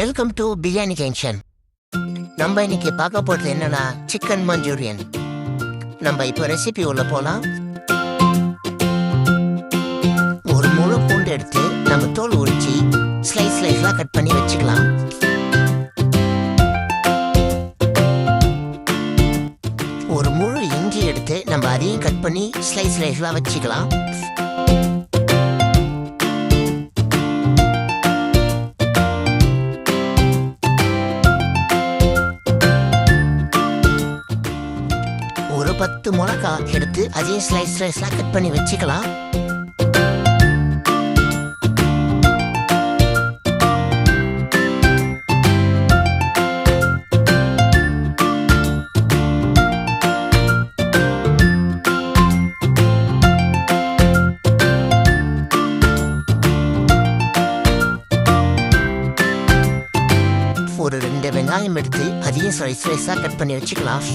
Welcome to biryani junction. நம்ம இன்னைக்கு பார்க்க போகிறது என்னன்னா சிக்கன் மஞ்சூரியன். நம்ம இப்போ ரெசிபி உள்ள போகலாம். ஒரு முழு பூண்டு எடுத்து நம்ம தோல் உரிச்சு ஸ்லைஸ்லாம் கட் பண்ணி வச்சுக்கலாம். ஒரு முழு இஞ்சி எடுத்து நம்ம அதையும் கட் பண்ணி ஸ்லைஸ்லாம் வச்சுக்கலாம். ஒரு 10 மிளகாய் எடுத்து அதையும் ஸ்லைஸ்லாம் கட் பண்ணி வச்சுக்கலாம். ஒரு 2 வெங்காயம் எடுத்து அதையும் ஸ்லைஸாக கட் பண்ணி வச்சுக்கலாம்.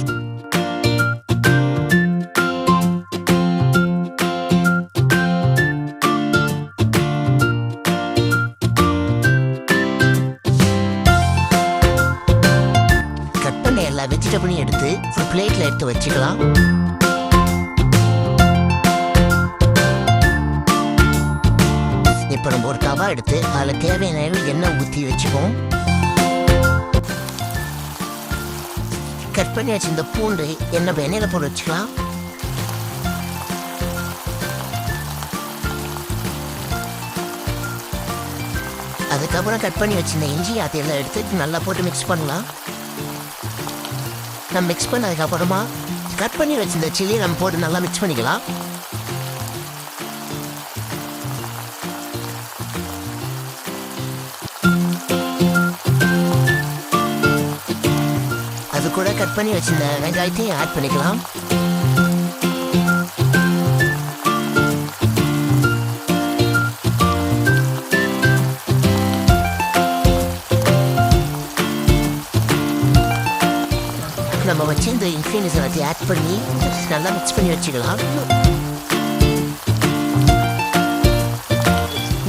கட் பண்ண எல்லா வெஜிடபிளையும் எடுத்து ஒரு பிளேட்ல எடுத்து வச்சுக்கலாம். இப்போ நம்ம ஒரு தவா எடுத்து அதில் தேவையான எண்ணெய் ஊற்றி வச்சுப்போம். கட் பண்ணி வச்சு இந்த பூண்டு எண்ணெயில் போட்டு வச்சுக்கலாம். அதுக்கப்புறம் கட் பண்ணி வச்சிருந்த இஞ்சி அதையெல்லாம் எடுத்து நல்லா போட்டு மிக்ஸ் பண்ணலாம். நம்ம மிக்ஸ் பண்ணதுக்கப்புறமா கட் பண்ணி வச்சிருந்த சில்லியை நம்ம போட்டு நல்லா மிக்ஸ் பண்ணிக்கலாம். அது கூட கட் பண்ணி வச்சிருந்த வெங்காயத்தையும் ஆட் பண்ணிக்கலாம். நம்ம வச்சு இந்த இன்ஃபினிஸ் எல்லாத்தையும் ஆட் பண்ணி நல்லா மிக்ஸ் பண்ணி வச்சுக்கலாம்.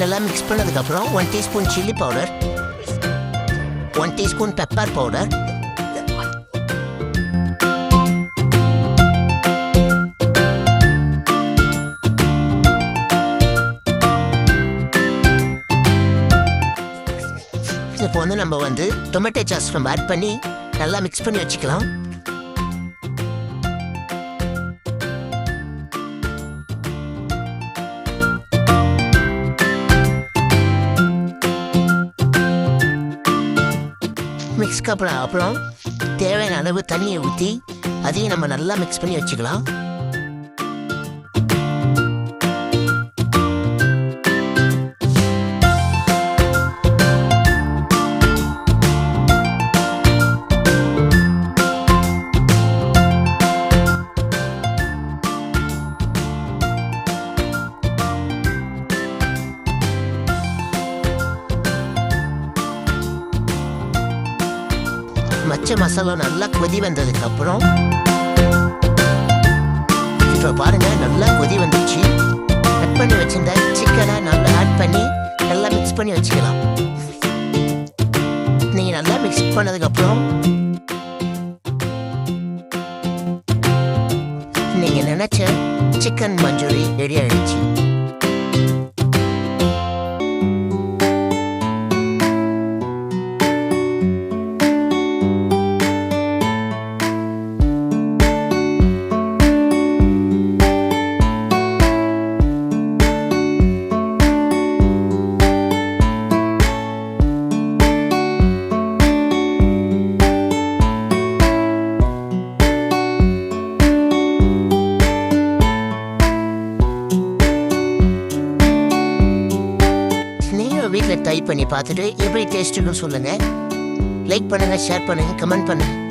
நல்லா மிக்ஸ் பண்ணதுக்கப்புறம் 1 teaspoon chilli powder, 1 teaspoon pepper powder, இப்போ நம்ம டொமேட்டோ சாஸ் நம்ம ஆட் பண்ணி நல்லா மிக்ஸ் பண்ணி வச்சுக்கலாம். மிக்ஸ்க்கு அப்புறம் தேவையான அளவு தண்ணியை ஊற்றி அதையும் நம்ம நல்லா மிக்ஸ் பண்ணி வச்சுக்கலாம். மச்ச மசாலா நல்லா கொதி வந்ததுக்கு அப்புறம் இப்போ பாருங்க நல்லா கொதி வந்துச்சு. கட் பண்ணி வச்சிருந்த சிக்கனை நல்லா ஆட் பண்ணி நல்லா மிக்ஸ் பண்ணி வச்சுக்கலாம். நீங்க நல்லா மிக்ஸ் பண்ணதுக்கு அப்புறம் நீங்க நினைச்ச சிக்கன் மஞ்சூரி ரெடி ஆயிடுச்சு. வீட்டில் ட்ரை பண்ணி பார்த்துட்டு எப்படி டேஸ்ட்டுன்னு சொல்லுங்கள். லைக் பண்ணுங்கள், ஷேர் பண்ணுங்கள், கமெண்ட் பண்ணுங்கள்.